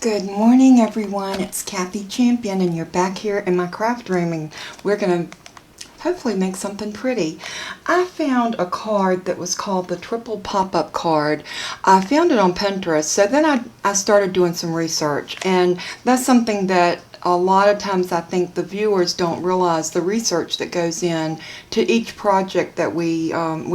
Good morning, everyone. It's Kathy Champion, and you're back here in my craft room, and we're going to hopefully make something pretty. I found a card that was called the Triple Pop-Up Card. I found it on Pinterest, so then I started doing some research, and that's something that a lot of times I think the viewers don't realize the research that goes in to each project that we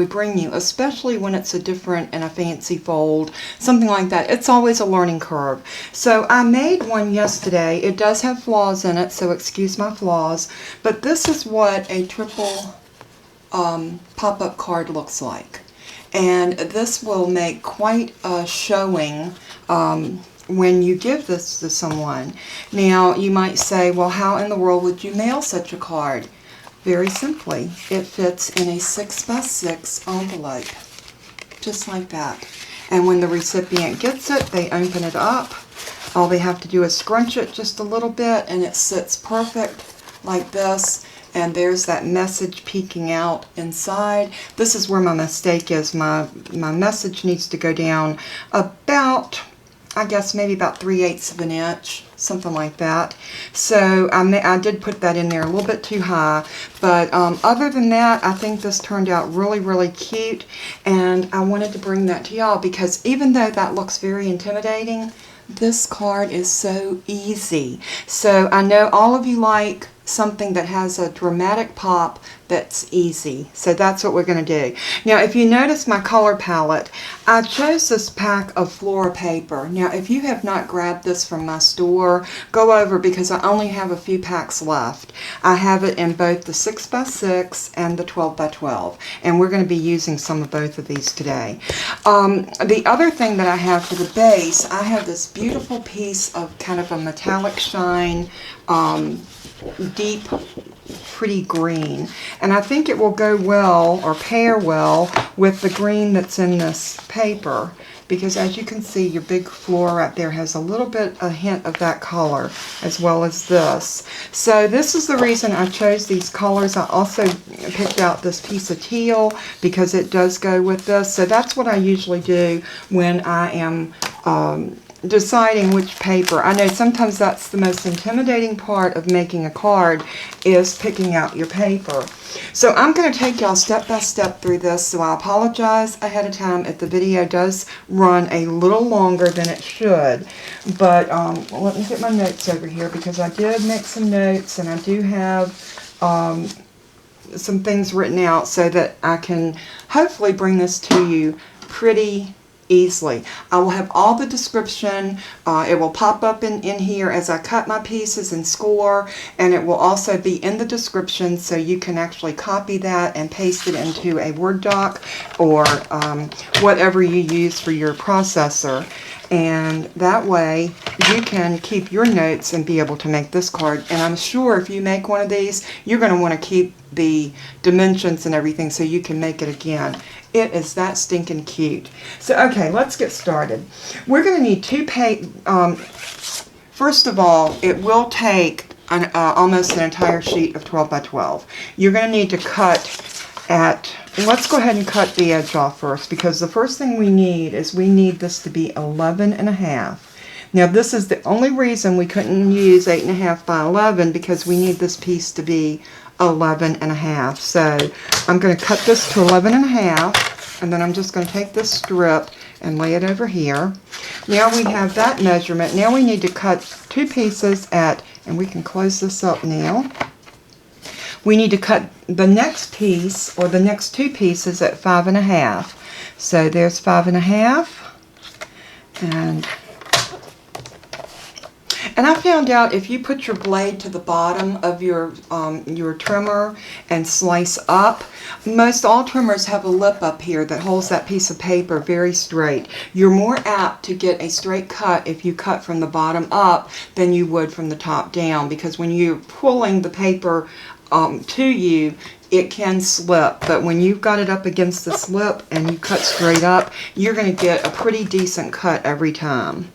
bring you, especially when it's a different and a fancy fold, something like that. It's always a learning curve. So I made one yesterday. It does have flaws in it, so excuse my flaws, but this is what a triple pop-up card looks like. And this will make quite a showing when you give this to someone. Now you might say, well, how in the world would you mail such a card? Very simply, it fits in a 6x6 envelope, just like that. And when the recipient gets it, they open it up. All they have to do is scrunch it just a little bit, and it sits perfect like this. And there's that message peeking out inside. This is where my mistake is. My message needs to go down about, I guess maybe about 3/8 of an inch, something like that. So I did put that in there a little bit too high, but other than that, I think this turned out really, really cute, and I wanted to bring that to y'all because even though that looks very intimidating, this card is so easy. So I know all of you like something that has a dramatic pop that's easy. So that's what we're going to do. Now, if you notice my color palette, I chose this pack of Flora paper. Now, if you have not grabbed this from my store, go over because I only have a few packs left. I have it in both the 6x6 and the 12x12, and we're going to be using some of both of these today. The other thing that I have for the base, I have this beautiful piece of kind of a metallic shine, deep, pretty green, and I think it will go well or pair well with the green that's in this paper, because as you can see, your big floor right there has a hint of that color, as well as this. So this is the reason I chose these colors. I also picked out this piece of teal because it does go with this. So that's what I usually do when I am deciding which paper. I know sometimes that's the most intimidating part of making a card, is picking out your paper. So I'm going to take y'all step by step through this, so I apologize ahead of time if the video does run a little longer than it should. But let me get my notes over here, because I did make some notes, and I do have some things written out so that I can hopefully bring this to you pretty easily. I will have all the description. It will pop up in here as I cut my pieces and score, and it will also be in the description, so you can actually copy that and paste it into a Word doc or whatever you use for your processor, and that way you can keep your notes and be able to make this card. And I'm sure if you make one of these, you're going to want to keep the dimensions and everything so you can make it again. It is that stinking cute. So, okay, let's get started. We're going to need two first of all, it will take almost an entire sheet of 12x12. You're going to need to cut at, let's go ahead and cut the edge off first, because the first thing we need is we need this to be 11.5. Now, this is the only reason we couldn't use 8.5 by 11, because we need this piece to be 11.5. So I'm going to cut this to 11.5, and then I'm just going to take this strip and lay it over here. Now we have that measurement. Now we need to cut two pieces at, and we can close this up now. We need to cut the next piece, or the next two pieces, at 5.5. So there's 5.5, and I found out if you put your blade to the bottom of your trimmer and slice up, most all trimmers have a lip up here that holds that piece of paper very straight. You're more apt to get a straight cut if you cut from the bottom up than you would from the top down, because when you're pulling the paper to you, it can slip, but when you've got it up against the slip and you cut straight up, you're going to get a pretty decent cut every time.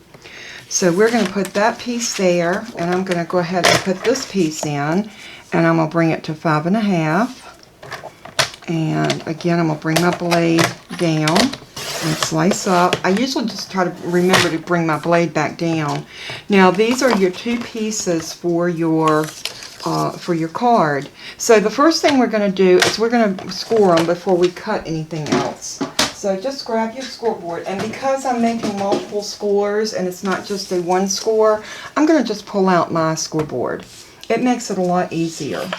So we're going to put that piece there, and I'm going to go ahead and put this piece in, and I'm going to bring it to 5.5. And again, I'm going to bring my blade down. and slice up. I usually just try to remember to bring my blade back down. Now these are your 2 pieces for your card. So the first thing we're going to do is we're going to score them before we cut anything else. So just grab your scoreboard, and because I'm making multiple scores and it's not just a one score, I'm going to just pull out my scoreboard. It makes it a lot easier.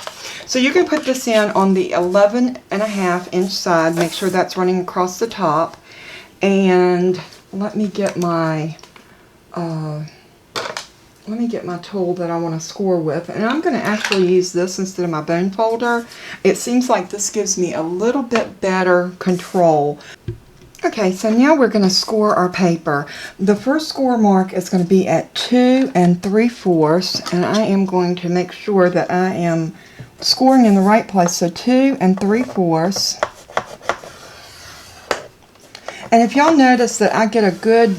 So you can put this in on the 11.5-inch side. Make sure that's running across the top. And let me get my tool that I want to score with. And I'm going to actually use this instead of my bone folder. It seems like this gives me a little bit better control. Okay, so now we're going to score our paper. The first score mark is going to be at 2 3/4, and I am going to make sure that I am scoring in the right place. So 2 3/4. And if y'all notice that I get a good,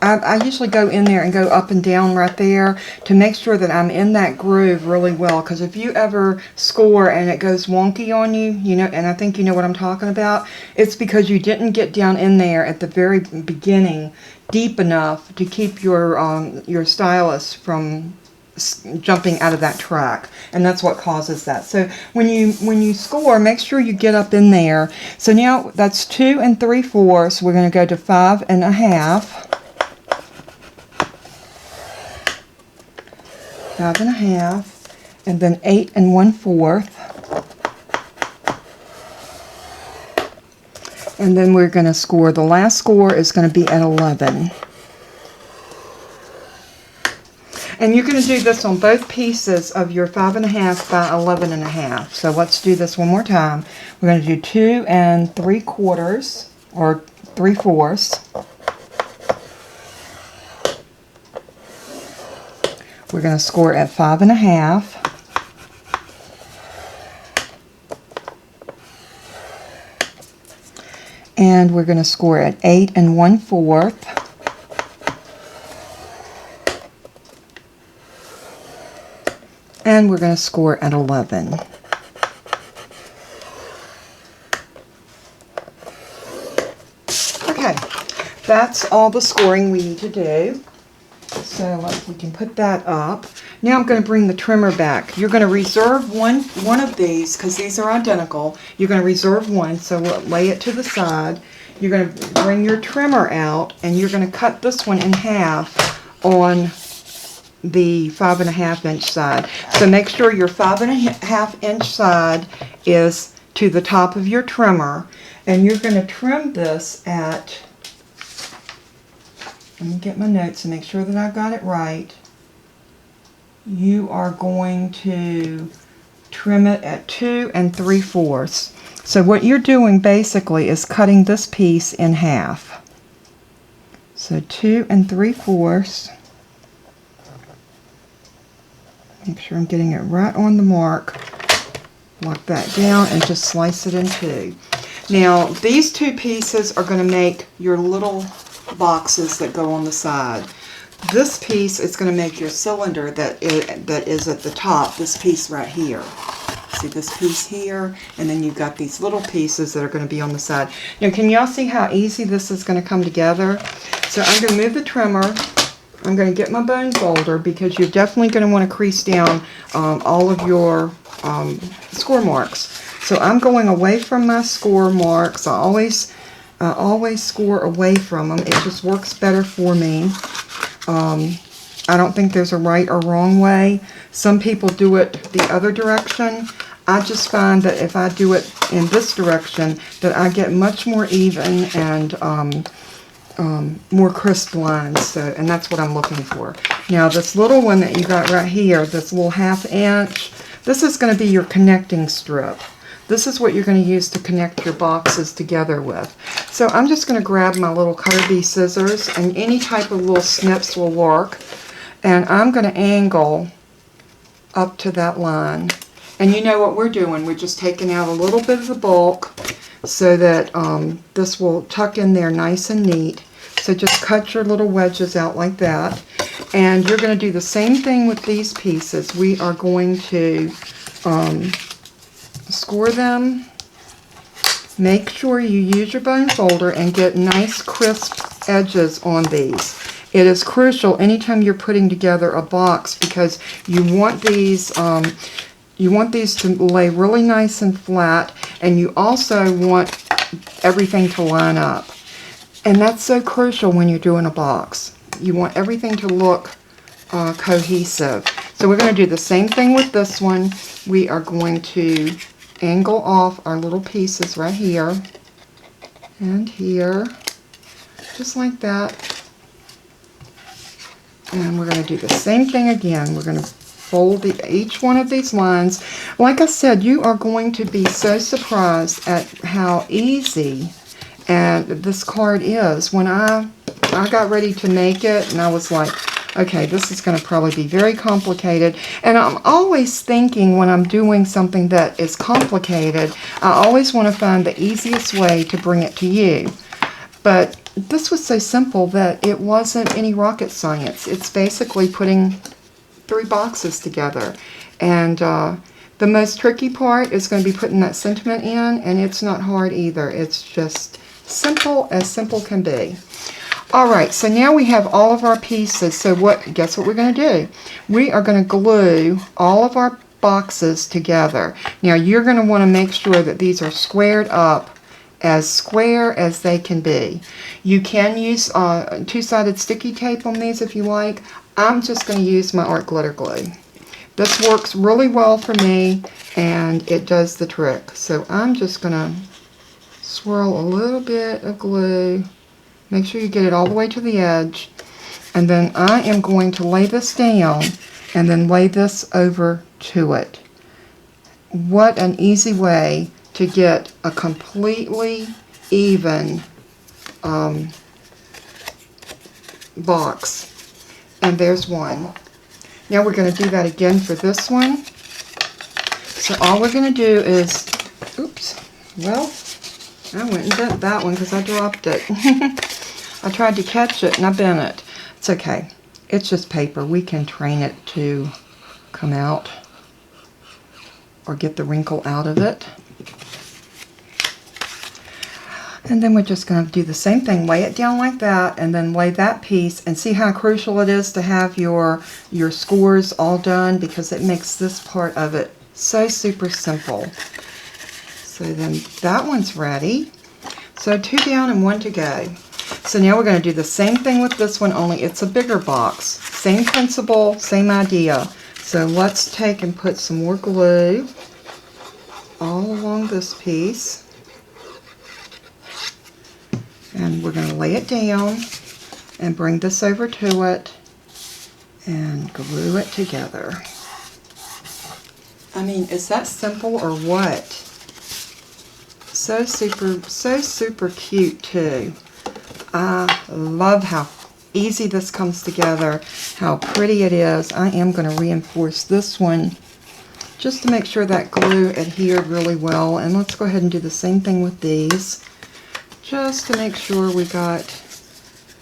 I usually go in there and go up and down right there to make sure that I'm in that groove really well. Because if you ever score and it goes wonky on you, you know, and I think you know what I'm talking about, it's because you didn't get down in there at the very beginning deep enough to keep your stylus from jumping out of that track, and that's what causes that. So when you score, make sure you get up in there. So now that's 2 3/4. We're going to go to 5 1/2, 5 1/2, and then 8 1/4, and then we're going to score. The last score is going to be at 11. And you're going to do this on both pieces of your 5 1/2 by 11 1/2. So let's do this one more time. We're going to do 2 3/4 or 3/4. We're going to score at 5 1/2. And we're going to score at 8 1/4. And we're going to score at 11. Okay, that's all the scoring we need to do. So we can put that up. Now I'm going to bring the trimmer back. You're going to reserve one of these because these are identical. You're going to reserve one, so we'll lay it to the side. You're going to bring your trimmer out, and you're going to cut this one in half on the 5 1/2-inch side. So make sure your 5 1/2-inch side is to the top of your trimmer, and you're going to trim this at, let me get my notes and make sure that I got it right. You are going to trim it at 2 3/4. So what you're doing basically is cutting this piece in half. So 2 3/4. Make sure I'm getting it right on the mark. Lock that down and just slice it in 2. Now these 2 pieces are going to make your little boxes that go on the side. This piece is going to make your cylinder that is at the top, this piece right here. See this piece here, and then you've got these little pieces that are going to be on the side. Now can y'all see how easy this is going to come together? So I'm going to move the trimmer. I'm going to get my bone folder because you're definitely going to want to crease down all of your score marks. So I'm going away from my score marks. I always score away from them. It just works better for me. I don't think there's a right or wrong way. Some people do it the other direction. I just find that if I do it in this direction, that I get much more even and more crisp lines, so, and that's what I'm looking for. Now this little one that you got right here, this little 1/2 inch, this is going to be your connecting strip. This is what you're going to use to connect your boxes together with. So I'm just going to grab my little CARDBASE scissors, and any type of little snips will work, and I'm going to angle up to that line. And you know what we're doing, we're just taking out a little bit of the bulk so that this will tuck in there nice and neat. So just cut your little wedges out like that. And you're going to do the same thing with these pieces. We are going to score them make sure you use your bone folder and get nice crisp edges on these. It is crucial anytime you're putting together a box because you want these to lay really nice and flat, and you also want everything to line up. And that's so crucial when you're doing a box. You want everything to look cohesive. So we're going to do the same thing with this one. We are going to angle off our little pieces right here and here, just like that. And we're going to do the same thing again. We're going to fold each one of these lines. Like I said, you are going to be so surprised at how easy and this card is. When I got ready to make it, and I was like, okay, this is going to probably be very complicated. And I'm always thinking when I'm doing something that is complicated, I always want to find the easiest way to bring it to you. But this was so simple that it wasn't any rocket science. It's basically putting 3 boxes together. And the most tricky part is going to be putting that sentiment in, and it's not hard either. It's just simple as simple can be. Alright, so now we have all of our pieces. So guess what we're going to do? We are going to glue all of our boxes together. Now you're going to want to make sure that these are squared up as square as they can be. You can use two-sided sticky tape on these if you like. I'm just going to use my art glitter glue. This works really well for me, and it does the trick. So I'm just going to swirl a little bit of glue. Make sure you get it all the way to the edge. And then I am going to lay this down and then lay this over to it. What an easy way to get a completely even box. And there's one. Now we're going to do that again for this one. So all we're going to do is, oops, well, I went and bent that one because I dropped it. I tried to catch it and I bent it. It's okay. It's just paper. We can train it to come out or get the wrinkle out of it. And then we're just going to do the same thing. Lay it down like that and then lay that piece, and see how crucial it is to have your scores all done, because it makes this part of it so super simple. So then that one's ready. So 2 down and 1 to go. So now we're going to do the same thing with this one, only it's a bigger box. Same principle, same idea. So let's take and put some more glue all along this piece. And we're going to lay it down and bring this over to it and glue it together. I mean, is that simple or what? So super cute too. I love how easy this comes together, how pretty it is. I am going to reinforce this one just to make sure that glue adhered really well. And let's go ahead and do the same thing with these, just to make sure we got,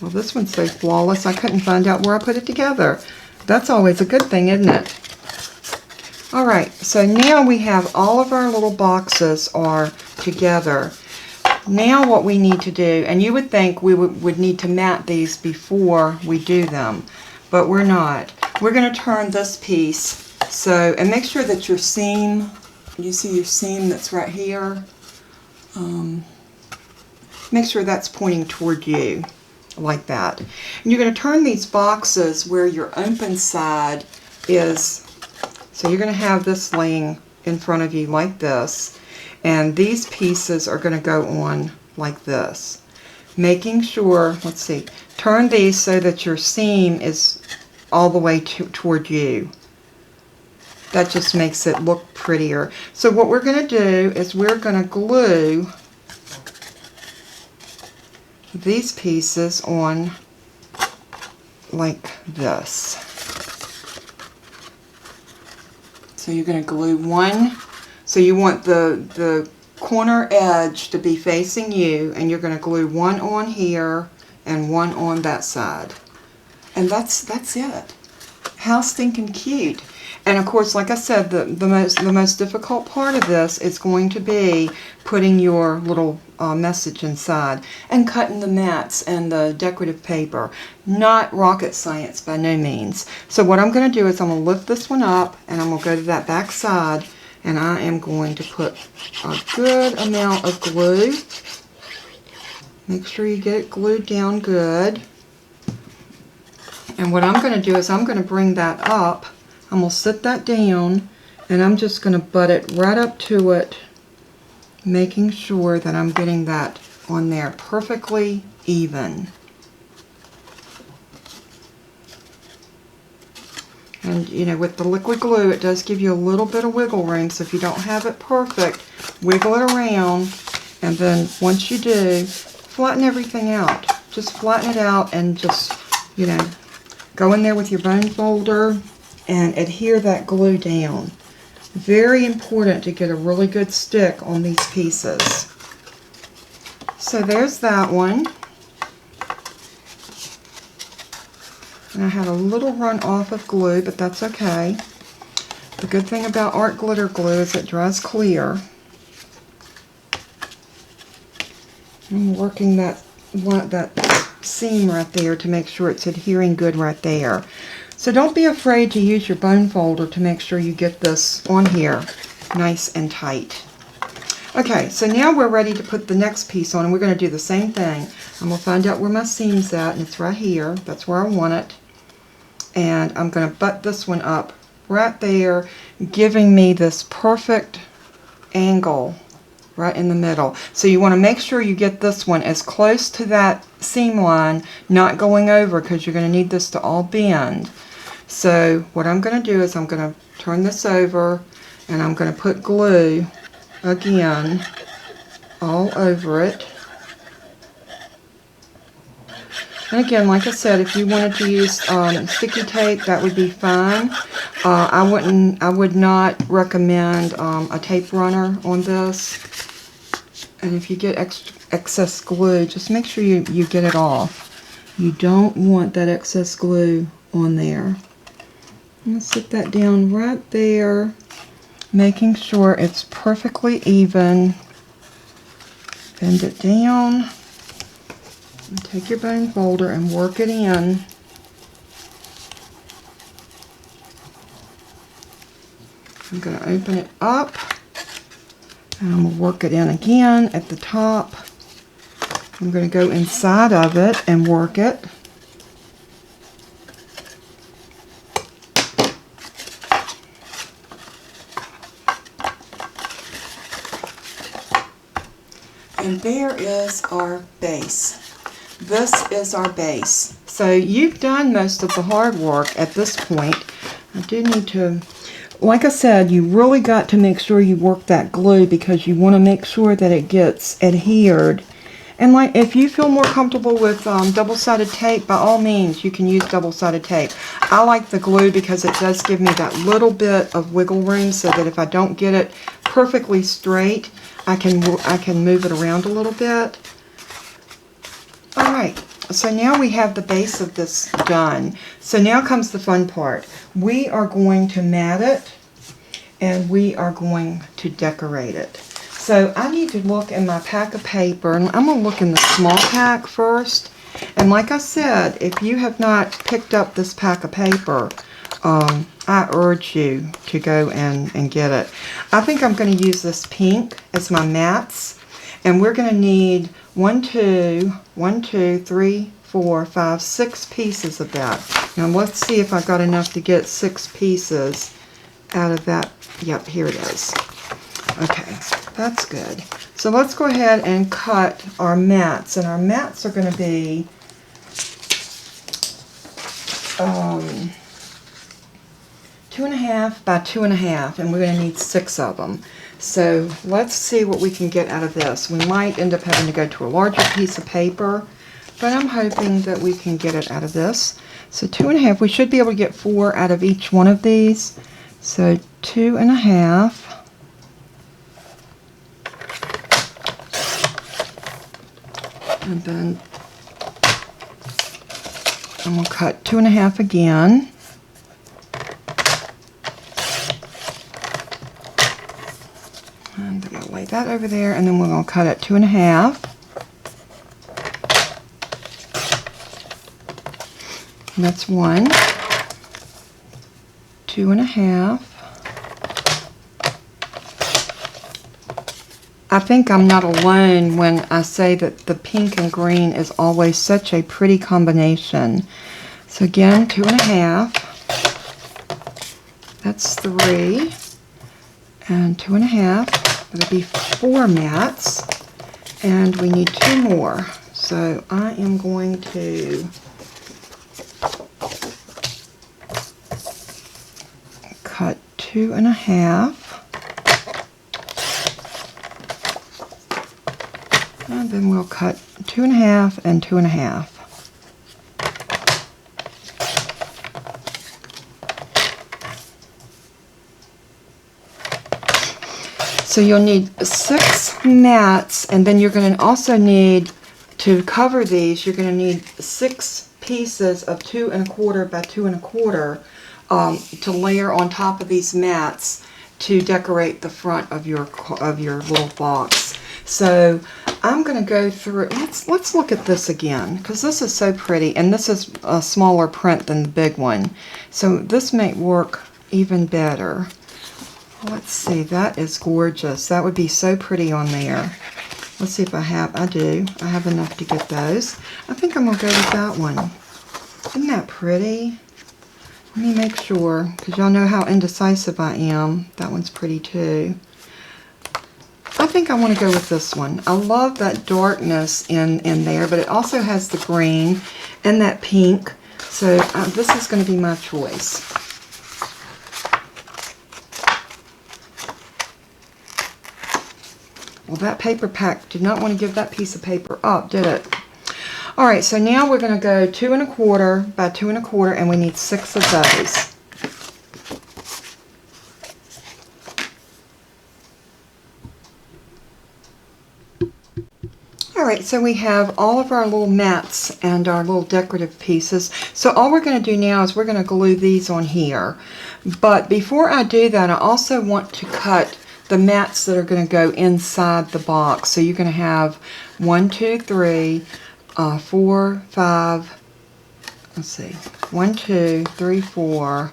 well, this one's so flawless I couldn't find out where I put it together. That's always a good thing, isn't it? Alright, so now we have all of our little boxes are together. Now what we need to do, and you would think we would need to mat these before we do them, but we're not. We're going to turn this piece, so, and make sure that your seam, you see your seam that's right here, make sure that's pointing toward you, like that. And you're going to turn these boxes where your open side is, so you're going to have this laying in front of you like this, and these pieces are going to go on like this. Making sure, let's see, turn these so that your seam is all the way toward you. That just makes it look prettier. So what we're going to do is we're going to glue these pieces on like this. So you're going to glue one, so you want the corner edge to be facing you, and you're going to glue one on here and one on that side. And that's it. How stinking cute. And of course, like I said, the most difficult part of this is going to be putting your little message inside and cutting the mats and the decorative paper. Not rocket science by no means. So what I'm going to do is I'm going to lift this one up and I'm going to go to that back side and I am going to put a good amount of glue. Make sure you get it glued down good. And what I'm going to do is I'm going to bring that up. I'm going to sit that down and I'm just going to butt it right up to it, making sure that I'm getting that on there perfectly even. And you know, with the liquid glue, it does give you a little bit of wiggle room, so if you don't have it perfect, wiggle it around, and then once you do, flatten everything out. Just flatten it out and just, you know, go in there with your bone folder and adhere that glue down. Very important to get a really good stick on these pieces. So there's that one. And I had a little run off of glue, but that's okay. The good thing about art glitter glue is it dries clear. I'm working that seam right there to make sure it's adhering good right there. So don't be afraid to use your bone folder to make sure you get this on here nice and tight. Okay, so now we're ready to put the next piece on, and we're going to do the same thing. I'm going to find out where my seam's at, and it's right here. That's where I want it. And I'm going to butt this one up right there, giving me this perfect angle right in the middle. So you want to make sure you get this one as close to that seam line, not going over, because you're going to need this to all bend. So what I'm going to do is I'm going to turn this over and I'm going to put glue again all over it. And again, like I said, if you wanted to use sticky tape, that would be fine. I would not recommend a tape runner on this. And if you get excess glue, just make sure you get it off. You don't want that excess glue on there. I'm going to sit that down right there, making sure it's perfectly even. Bend it down. And take your bone folder and work it in. I'm going to open it up. And I'm going to work it in again at the top. I'm going to go inside of it and work it. And there is our base. This is our base. So you've done most of the hard work at this point. I do need to, like I said, you really got to make sure you work that glue because you want to make sure that it gets adhered. And like, if you feel more comfortable with double-sided tape, by all means, you can use double-sided tape. I like the glue because it does give me that little bit of wiggle room so that if I don't get it perfectly straight, I can move it around a little bit. Alright, so now we have the base of this done. So now comes the fun part. We are going to mat it and we are going to decorate it. So I need to look in my pack of paper, and I'm going to look in the small pack first. And like I said, if you have not picked up this pack of paper, I urge you to go and get it. I think I'm going to use this pink as my mats, and we're going to need 6 pieces of that. Now let's see if I got enough to get 6 pieces out of that. Yep, here it is. Okay, that's good. So let's go ahead and cut our mats, and our mats are going to be 2.5 by 2.5, and we're going to need 6 of them. So let's see what we can get out of this. We might end up having to go to a larger piece of paper, but I'm hoping that we can get it out of this. So 2.5, we should be able to get 4 out of each one of these. So 2.5. And then I'm going to cut 2.5 again. that over there, and then we're going to cut it 2 1/2. And that's 1, 2 1/2. I think I'm not alone when I say that the pink and green is always such a pretty combination. So again, 2 1/2. That's 3. And 2 1/2. That'll be 4 mats. And we need 2 more. So I am going to cut 2 1/2. And then we'll cut 2 1/2 and 2 1/2. So you'll need 6 mats, and then you're going to also need, to cover these, you're going to need 6 pieces of 2 1/4 by 2 1/4 to layer on top of these mats to decorate the front of your little box. So I'm going to go through, let's look at this again, because this is so pretty, and this is a smaller print than the big one. So this may work even better. Let's see, that is gorgeous. That would be so pretty on there. Let's see if I do. I have enough to get those. I think I'm going to go with that one. Isn't that pretty? Let me make sure, because y'all know how indecisive I am. That one's pretty too. I think I want to go with this one. I love that darkness in there, but it also has the green and that pink. So this is going to be my choice. Well, that paper pack did not want to give that piece of paper up, did it? All right, so now we're going to go 2 1/4 by 2 1/4, and we need 6 of those. Alright, so we have all of our little mats and our little decorative pieces. So all we're going to do now is we're going to glue these on here. But before I do that, I also want to cut the mats that are going to go inside the box. So you're going to have 1, 2, 3, 4, 5, let's see, 1, 2, 3, 4,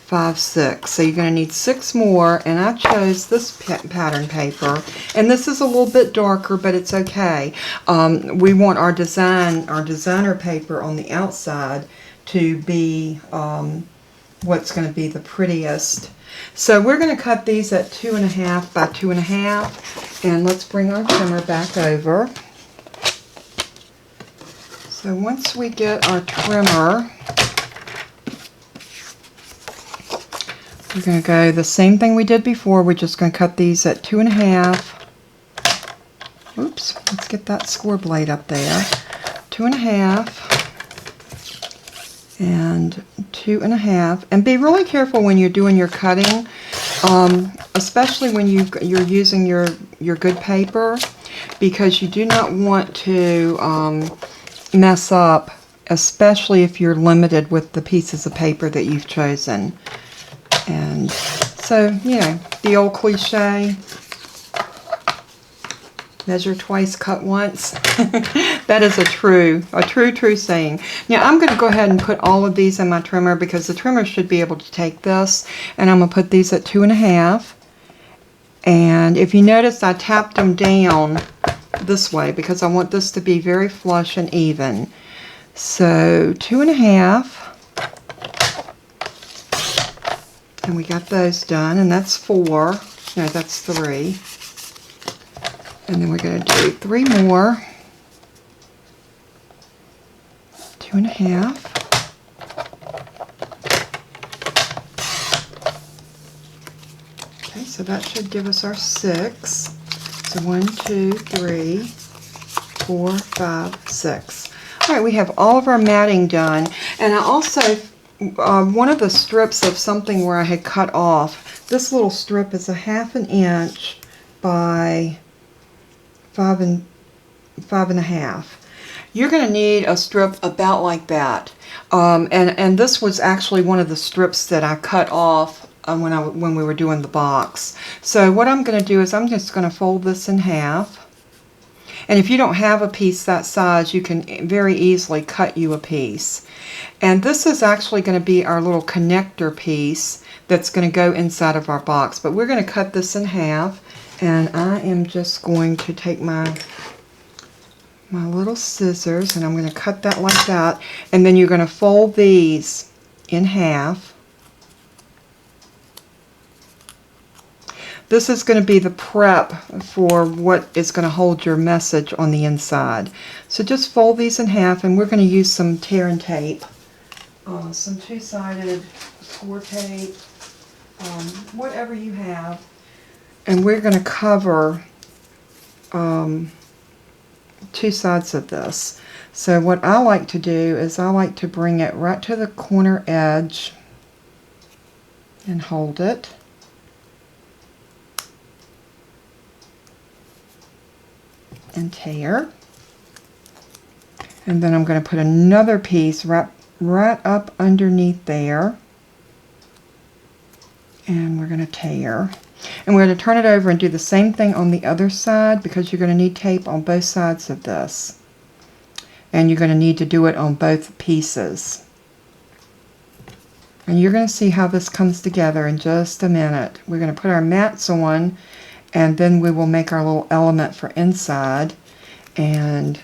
5, 6. So you're going to need 6 more, and I chose this pattern paper, and this is a little bit darker, but it's okay. We want our designer paper on the outside to be what's going to be the prettiest. So we're going to cut these at 2 1/2 by 2 1/2, and let's bring our trimmer back over. So once we get our trimmer, we're going to go the same thing we did before. We're just going to cut these at 2 1/2. Oops, let's get that score blade up there. 2 1/2 and 2 1/2. And be really careful when you're doing your cutting, especially when you're using your good paper, because you do not want to mess up, especially if you're limited with the pieces of paper that you've chosen. And so, you know, the old cliche, measure twice, cut once. That is a true saying. Now I'm going to go ahead and put all of these in my trimmer, because the trimmer should be able to take this, and I'm going to put these at 2 1/2. And if you notice, I tapped them down this way because I want this to be very flush and even. So 2 1/2. And we got those done, and that's 4. No, that's 3. And then we're going to do 3 more. 2 1/2. Okay, so that should give us our 6. So 1, 2, 3, 4, 5, 6. All right, we have all of our matting done, and I also one of the strips of something where I had cut off, this little strip is a 1/2 inch by 5 1/2. You're going to need a strip about like that. And this was actually one of the strips that I cut off when we were doing the box. So what I'm going to do is I'm just going to fold this in half. And if you don't have a piece that size, you can very easily cut you a piece. And this is actually going to be our little connector piece that's going to go inside of our box. But we're going to cut this in half. And I am just going to take my little scissors and I'm going to cut that like that. And then you're going to fold these in half. This is going to be the prep for what is going to hold your message on the inside. So just fold these in half, and we're going to use some tear and tape, some two-sided score tape, whatever you have. And we're going to cover two sides of this. So what I like to do is I like to bring it right to the corner edge and hold it. And tear. And then I'm going to put another piece right up underneath there. And we're going to tear. And we're going to turn it over and do the same thing on the other side, because you're going to need tape on both sides of this. And you're going to need to do it on both pieces. And you're going to see how this comes together in just a minute. We're going to put our mats on, and then we will make our little element for inside. And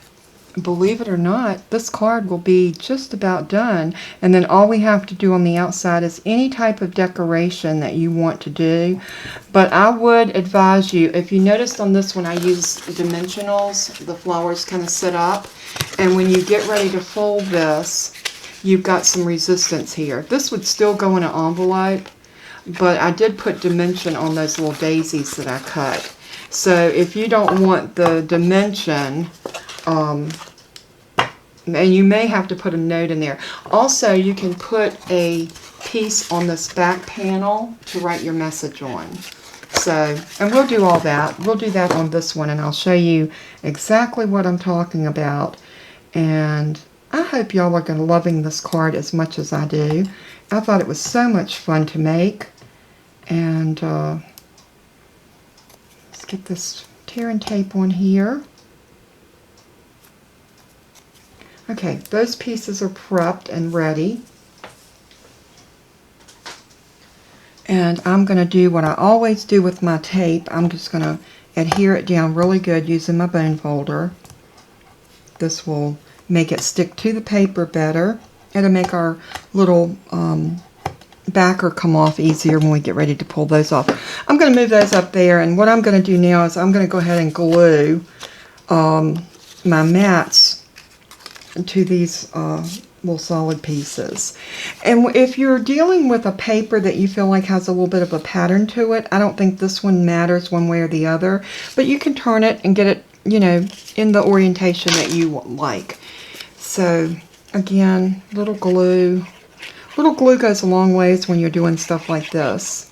believe it or not, this card will be just about done. And then all we have to do on the outside is any type of decoration that you want to do. But I would advise you, if you noticed on this one, I used dimensionals. The flowers kind of sit up. And when you get ready to fold this, you've got some resistance here. This would still go in an envelope, but I did put dimension on those little daisies that I cut. So if you don't want the dimension, and you may have to put a note in there. Also, you can put a piece on this back panel to write your message on. So, and we'll do all that. We'll do that on this one, and I'll show you exactly what I'm talking about. And I hope y'all are loving this card as much as I do. I thought it was so much fun to make. And let's get this tear and tape on here. Okay, those pieces are prepped and ready. And I'm going to do what I always do with my tape. I'm just going to adhere it down really good using my bone folder. This will make it stick to the paper better. It'll make our little backer come off easier when we get ready to pull those off. I'm going to move those up there, and what I'm going to do now is I'm going to go ahead and glue my mats to these little solid pieces. And if you're dealing with a paper that you feel like has a little bit of a pattern to it, I don't think this one matters one way or the other, but you can turn it and get it, you know, in the orientation that you like. So again, little glue. Little glue goes a long ways when you're doing stuff like this.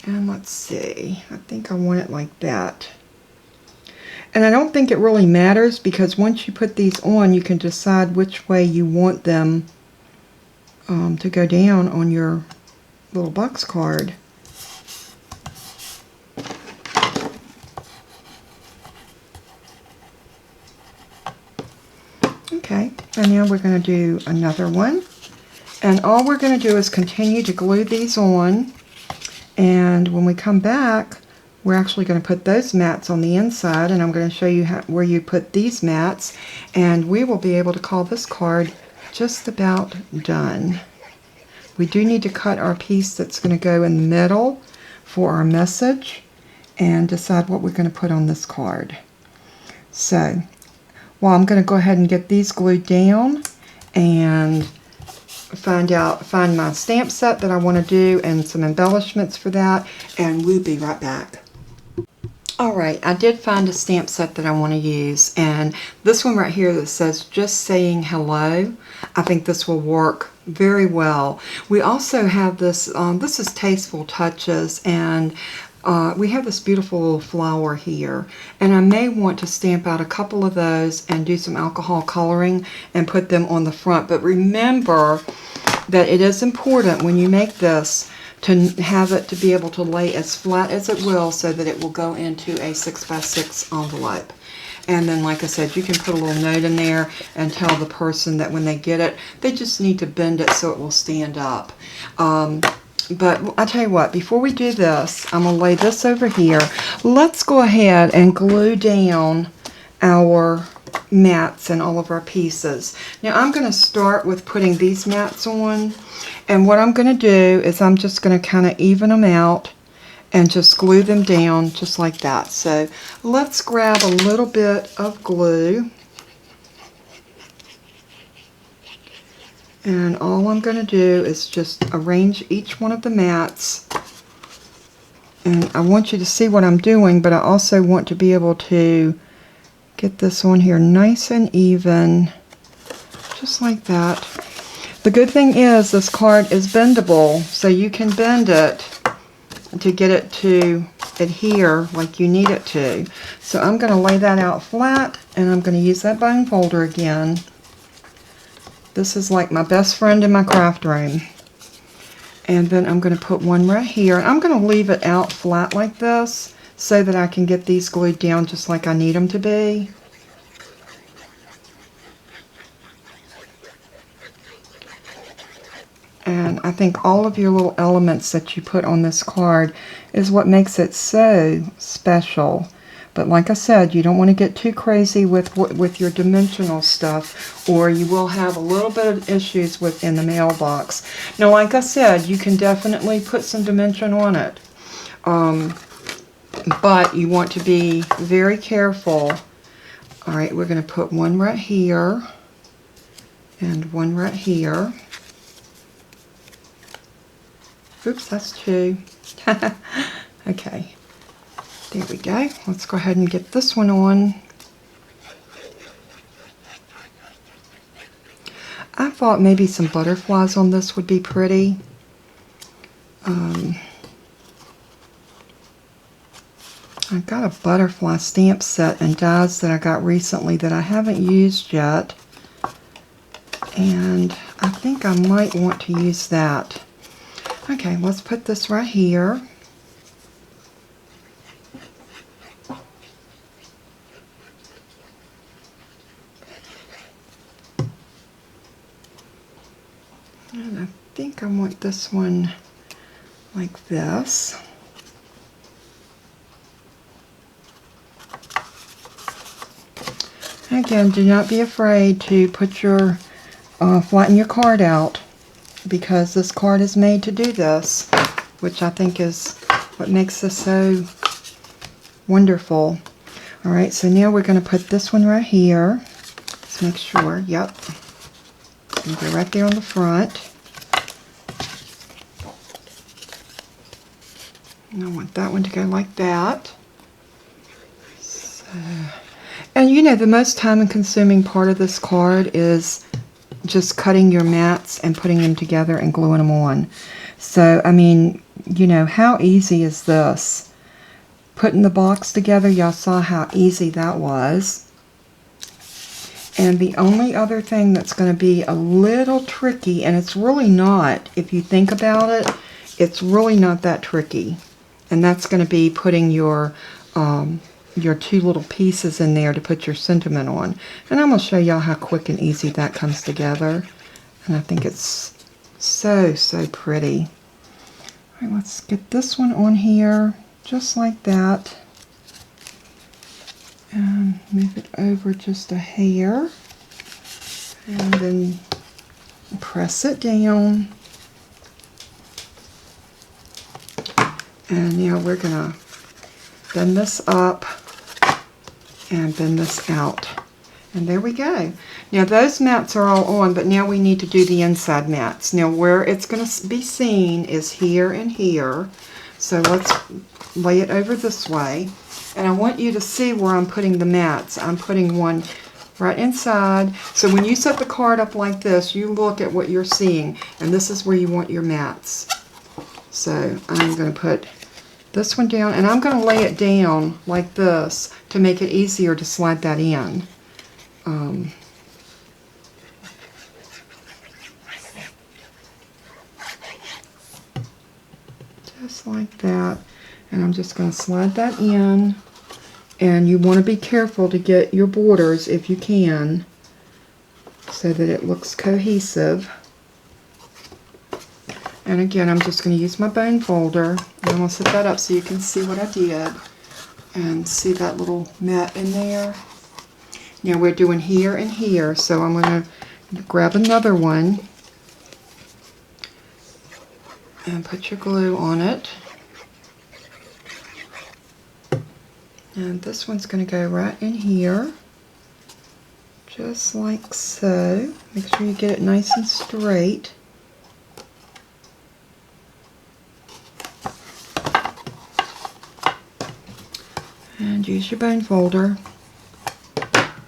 And let's see, I think I want it like that. And I don't think it really matters, because once you put these on, you can decide which way you want them to go down on your little box card. Okay, and now we're going to do another one. And all we're going to do is continue to glue these on. And when we come back, we're actually going to put those mats on the inside, and I'm going to show you where you put these mats, and we will be able to call this card just about done. We do need to cut our piece that's going to go in the middle for our message and decide what we're going to put on this card. So, well, I'm going to go ahead and get these glued down and find my stamp set that I want to do and some embellishments for that, and we'll be right back. Alright, I did find a stamp set that I want to use, and this one right here that says just saying hello, I think this will work very well. We also have this, this is Tasteful Touches, and we have this beautiful little flower here, and I may want to stamp out a couple of those and do some alcohol coloring and put them on the front. But remember, that it is important when you make this to have it to be able to lay as flat as it will so that it will go into a 6x6 envelope. And then, like I said, you can put a little note in there and tell the person that when they get it, they just need to bend it so it will stand up. But I'll tell you what, before we do this, I'm going to lay this over here. Let's go ahead and glue down our mats and all of our pieces. Now I'm going to start with putting these mats on, and what I'm going to do is I'm just going to kind of even them out and just glue them down just like that. So let's grab a little bit of glue, and all I'm going to do is just arrange each one of the mats. And I want you to see what I'm doing, but I also want to be able to get this on here nice and even, just like that. The good thing is this card is bendable, so you can bend it to get it to adhere like you need it to. So I'm going to lay that out flat, and I'm going to use that bone folder again. This is like my best friend in my craft room. And then I'm going to put one right here. I'm going to leave it out flat like this so that I can get these glued down just like I need them to be. And I think all of your little elements that you put on this card is what makes it so special. But like I said, you don't want to get too crazy with your dimensional stuff, or you will have a little bit of issues in the mailbox. Now, like I said, you can definitely put some dimension on it. But you want to be very careful. All right, we're going to put one right here and one right here. Oops, that's two. Okay, there we go. Let's go ahead and get this one on. I thought maybe some butterflies on this would be pretty. I got a butterfly stamp set and dies that I got recently that I haven't used yet. And I think I might want to use that. Okay, let's put this right here. And I think I want this one like this. Again, do not be afraid to put your, flatten your card out, because this card is made to do this, which I think is what makes this so wonderful. Alright, so now we're going to put this one right here. Let's make sure, yep. And go right there on the front. And I want that one to go like that. So, and you know, the most time consuming part of this card is just cutting your mats and putting them together and gluing them on. So, I mean, you know, how easy is this? Putting the box together, y'all saw how easy that was. And the only other thing that's going to be a little tricky, and it's really not, if you think about it, it's really not that tricky. And that's going to be putting your two little pieces in there to put your sentiment on. And I'm going to show y'all how quick and easy that comes together. And I think it's so, so pretty. All right, let's get this one on here, just like that. And move it over just a hair. And then press it down. And now we're going to bend this up and bend this out. And there we go. Now those mats are all on, but now we need to do the inside mats. Now where it's going to be seen is here and here. So let's lay it over this way. And I want you to see where I'm putting the mats. I'm putting one right inside. So when you set the card up like this, you look at what you're seeing. And this is where you want your mats. So I'm going to put this one down, and I'm going to lay it down like this to make it easier to slide that in. just like that. And I'm just going to slide that in. And you want to be careful to get your borders, if you can, so that it looks cohesive. And again, I'm just going to use my bone folder. And I'm going to set that up so you can see what I did. And see that little mat in there? Now we're doing here and here, so I'm going to grab another one and put your glue on it. And this one's going to go right in here, just like so. Make sure you get it nice and straight. And use your bone folder,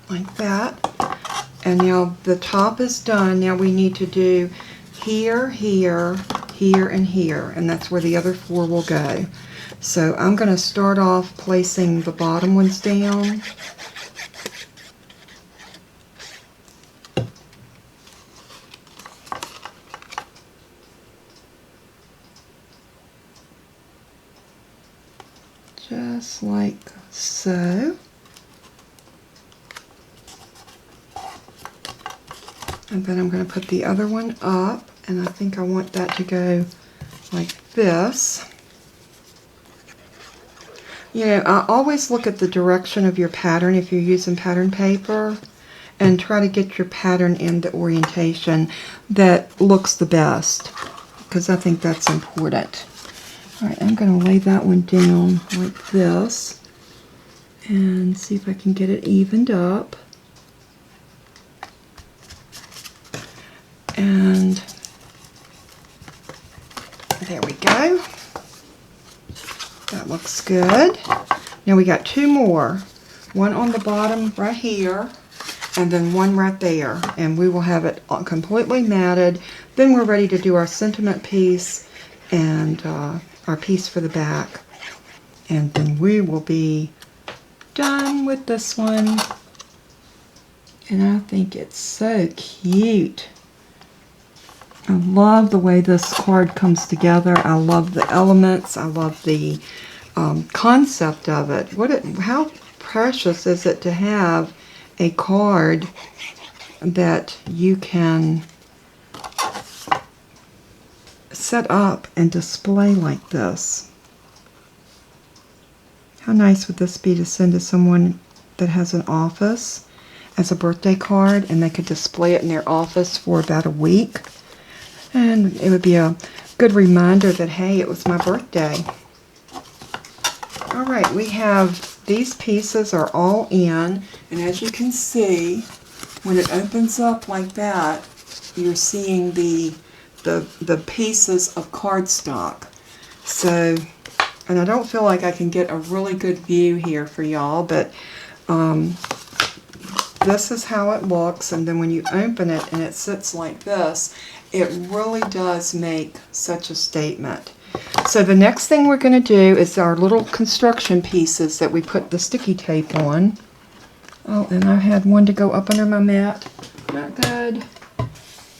like that. And now the top is done. Now we need to do here, here, here, and here. And that's where the other 4 will go. So I'm going to start off placing the bottom ones down. Just like so. And then I'm going to put the other one up, and I think I want that to go like this. You know, I always look at the direction of your pattern if you're using pattern paper and try to get your pattern in the orientation that looks the best, because I think that's important. Alright, I'm going to lay that one down like this and see if I can get it evened up. And there we go. That looks good. Now we got 2 more. One on the bottom right here, and then one right there. And we will have it completely matted. Then we're ready to do our sentiment piece and our piece for the back. And then we will be done with this one. And I think it's so cute. I love the way this card comes together. I love the elements. I love the concept of it. How precious is it to have a card that you can set up and display like this? How nice would this be to send to someone that has an office as a birthday card, and they could display it in their office for about a week? And it would be a good reminder that, hey, it was my birthday. Alright, we have these pieces are all in, and as you can see, when it opens up like that, you're seeing the pieces of cardstock. So, and I don't feel like I can get a really good view here for y'all, but this is how it looks, and then when you open it and it sits like this, it really does make such a statement. So the next thing we're going to do is our little construction pieces that we put the sticky tape on. Oh, and I had one to go up under my mat. Not good.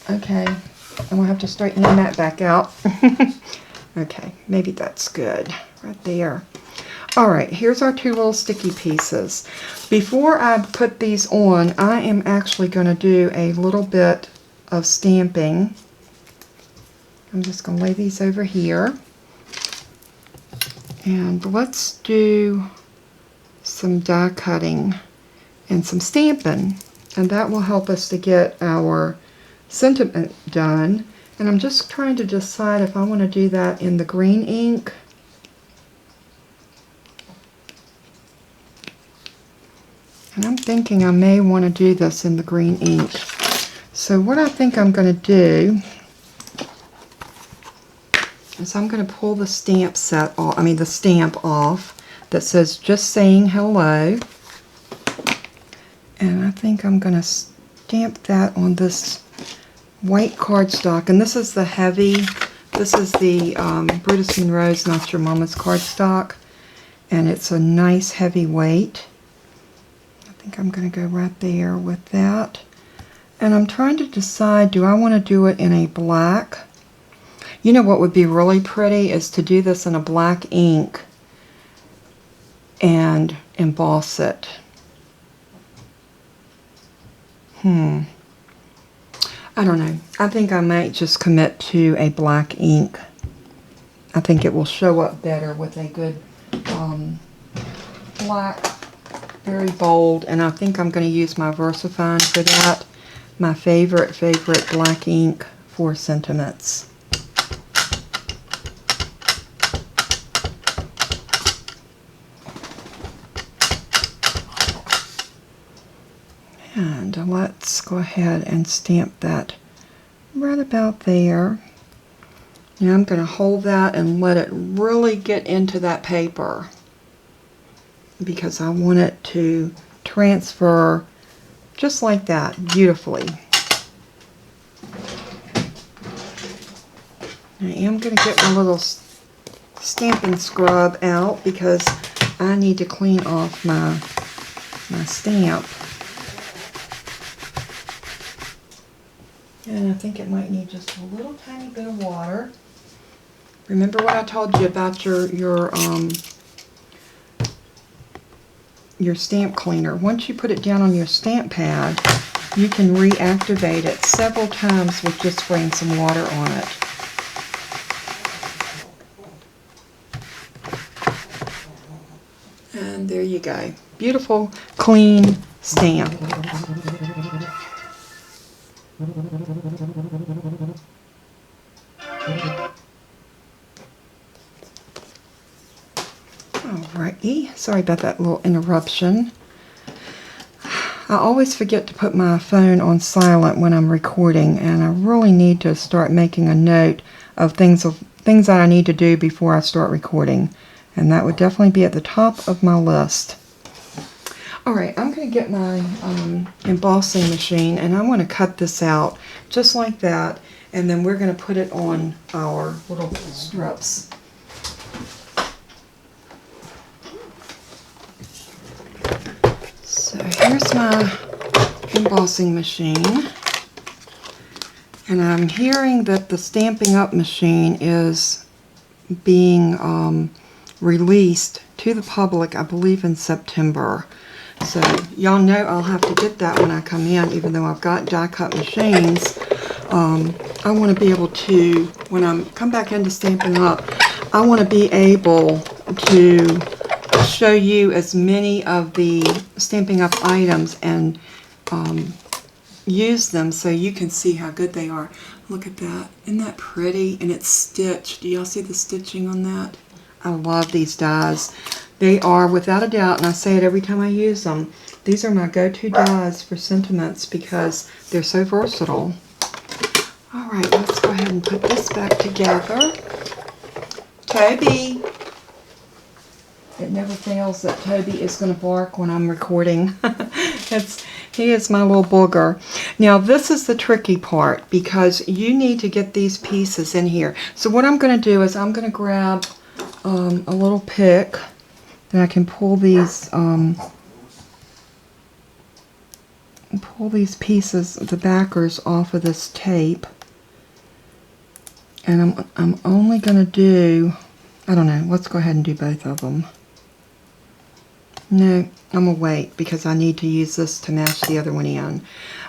Okay, and we'll have to straighten the mat back out. Okay, maybe that's good. Right there. Alright, here's our 2 little sticky pieces. Before I put these on, I am actually going to do a little bit of stamping. I'm just going to lay these over here. And let's do some die cutting and some stamping. And that will help us to get our sentiment done. And I'm just trying to decide if I want to do that in the green ink. And I'm thinking I may want to do this in the green ink. So what I think I'm going to do is I'm going to pull the stamp set off, the stamp off that says just saying hello. And I think I'm going to stamp that on this white cardstock. And this is the heavy, this is the Brutus Monroe's Not Your Mama's cardstock. And it's a nice heavy weight. I think I'm going to go right there with that. And I'm trying to decide, do I want to do it in a black? You know what would be really pretty is to do this in a black ink and emboss it. I don't know. I think I might just commit to a black ink. I think it will show up better with a good black, very bold, and I think I'm going to use my VersaFine for that. My favorite black ink for sentiments. And let's go ahead and stamp that right about there. Now I'm going to hold that and let it really get into that paper because I want it to transfer just like that, beautifully. I am going to get my little stamping scrub out because I need to clean off my stamp. And I think it might need just a little tiny bit of water. Remember what I told you about your stamp cleaner. Once you put it down on your stamp pad, you can reactivate it several times with just spraying some water on it. And there you go. Beautiful, clean stamp. Alrighty, sorry about that little interruption. I always forget to put my phone on silent when I'm recording, and I really need to start making a note of things that I need to do before I start recording, and that would definitely be at the top of my list. Alright, I'm going to get my embossing machine, and I want to cut this out just like that, and then we're going to put it on our little strips. So here's my embossing machine, and I'm hearing that the Stampin' Up! Machine is being released to the public, I believe, in September. So y'all know I'll have to get that when I come in, even though I've got die cut machines. I want to be able to, when I come back into Stampin' Up!, I want to be able to show you as many of the Stampin' Up! Items and use them so you can see how good they are. Look at that. Isn't that pretty? And it's stitched. Do y'all see the stitching on that? I love these dies. They are, without a doubt, and I say it every time I use them, these are my go-to dies for sentiments because they're so versatile. Alright, let's go ahead and put this back together. Toby! It never fails that Toby is going to bark when I'm recording. He is my little booger. Now this is the tricky part because you need to get these pieces in here. So what I'm going to do is I'm going to grab a little pick that I can pull these pieces, the backers, off of this tape. And I'm only going to do, I don't know, let's go ahead and do both of them. No, I'm going to wait because I need to use this to match the other one in.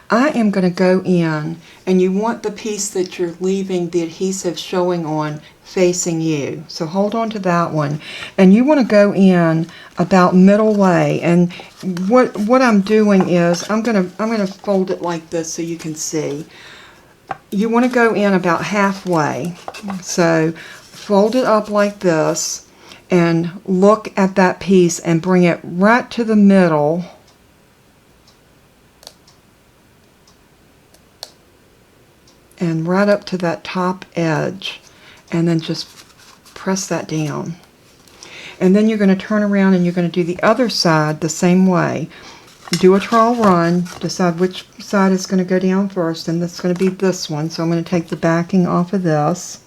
I am going to go in, and you want the piece that you're leaving the adhesive showing on facing you. So hold on to that one. And you want to go in about middle way. And what I'm doing is I'm going to fold it like this so you can see. You want to go in about halfway. So fold it up like this and look at that piece and bring it right to the middle. And right up to that top edge, and then just press that down. And then you're going to turn around and you're going to do the other side the same way. Do a trawl run, decide which side is going to go down first, and that's going to be this one. So I'm going to take the backing off of this.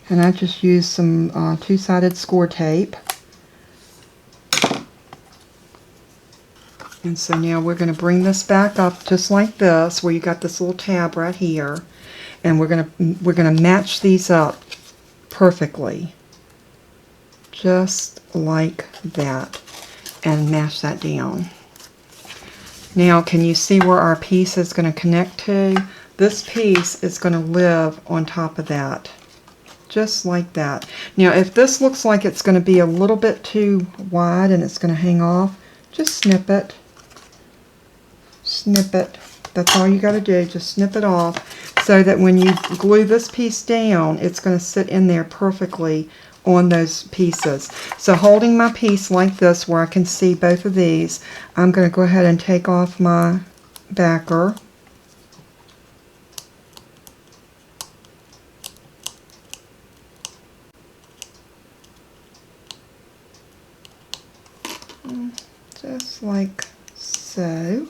And I just used some two-sided score tape. And so now we're going to bring this back up just like this, where you got this little tab right here, and we're going to match these up perfectly, just like that, and mash that down. Now, can you see where our piece is going to connect to? This piece is going to live on top of that, just like that. Now, if this looks like it's going to be a little bit too wide and it's going to hang off, just snip it. Snip it. That's all you got to do. Just snip it off so that when you glue this piece down, it's going to sit in there perfectly on those pieces. So holding my piece like this where I can see both of these, I'm going to go ahead and take off my backer. Just like so.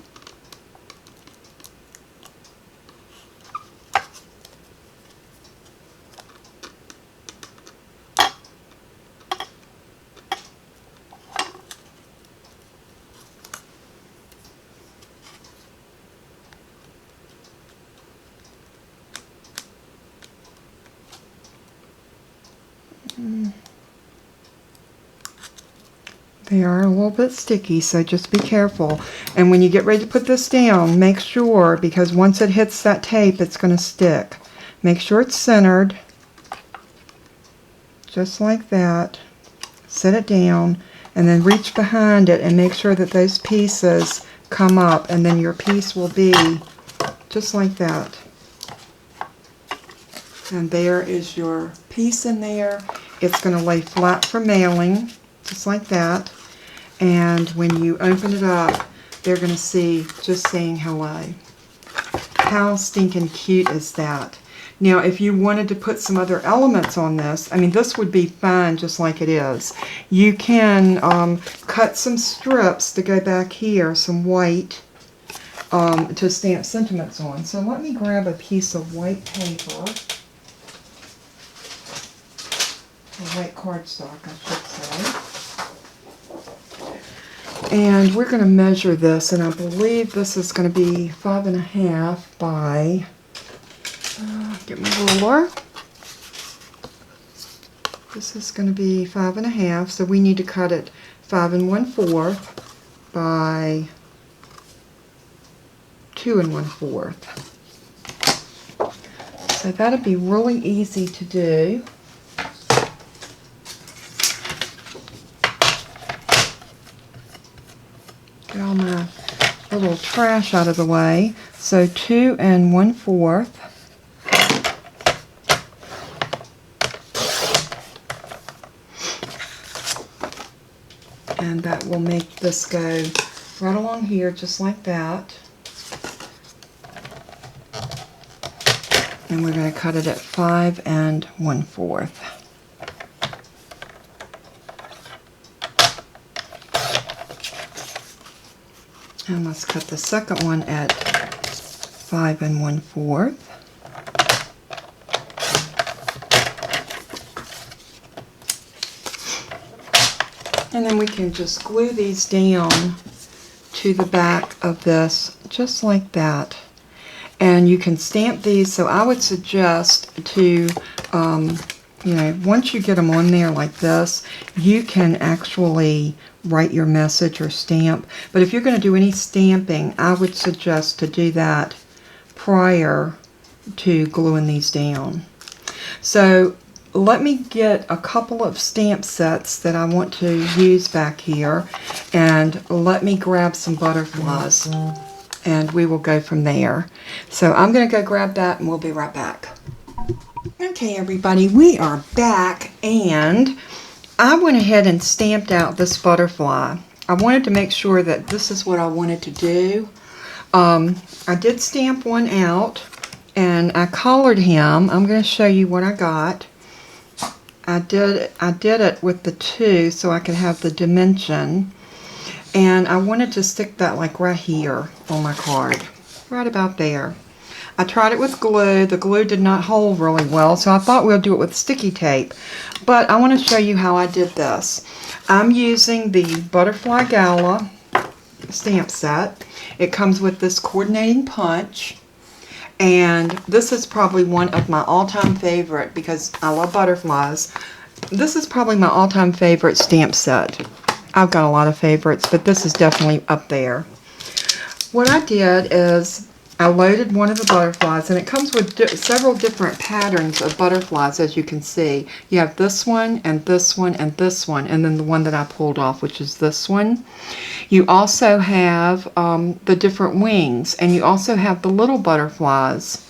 They are a little bit sticky, so just be careful. And when you get ready to put this down, make sure, because once it hits that tape, it's going to stick. Make sure it's centered, just like that. Set it down, and then reach behind it and make sure that those pieces come up, and then your piece will be just like that. And there is your piece in there. It's going to lay flat for mailing, just like that. And when you open it up, they're going to see just saying hello. How stinking cute is that? Now, if you wanted to put some other elements on this, I mean, this would be fine just like it is. You can cut some strips to go back here, some white, to stamp sentiments on. So let me grab a piece of white paper, or white cardstock, I should say. And we're going to measure this, and I believe this is going to be 5.5 by, get my ruler. This is going to be 5.5, so we need to cut it 5 1/4 by 2 1/4. So that'll be really easy to do. Get all my little trash out of the way. So 2 1/4. And that will make this go right along here, just like that. And we're going to cut it at 5 1/4. And let's cut the second one at 5 1/4. And then we can just glue these down to the back of this, just like that. And you can stamp these, so I would suggest to, you know, once you get them on there like this, you can actually write your message or stamp. But if you're going to do any stamping, I would suggest to do that prior to gluing these down. So let me get a couple of stamp sets that I want to use back here, and let me grab some butterflies, and we will go from there. So I'm going to go grab that, and we'll be right back. Okay, everybody, we are back, and I went ahead and stamped out this butterfly. I wanted to make sure that this is what I wanted to do. I did stamp one out, and I colored him. I'm going to show you what I got. I did it with the 2 so I could have the dimension, and I wanted to stick that like right here on my card, right about there. I tried it with glue. The glue did not hold really well, so I thought we'll do it with sticky tape. But I want to show you how I did this. I'm using the Butterfly Gala stamp set. It comes with this coordinating punch. And this is probably one of my all-time favorite, because I love butterflies. This is probably my all-time favorite stamp set. I've got a lot of favorites, but this is definitely up there. What I did is I loaded one of the butterflies, and it comes with several different patterns of butterflies, as you can see. You have this one, and this one, and this one, and then the one that I pulled off, which is this one. You also have the different wings, and you also have the little butterflies.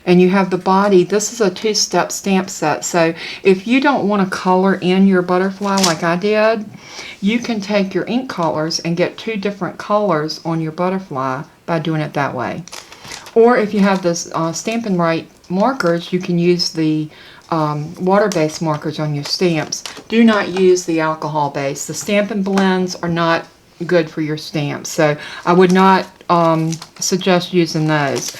And you have the body. This is a two-step stamp set, so if you don't want to color in your butterfly like I did, you can take your ink colors and get two different colors on your butterfly by doing it that way. Or if you have this Stampin' Right markers, you can use the water-based markers on your stamps. Do not use the alcohol-based. The Stampin' Blends are not good for your stamps, so I would not suggest using those.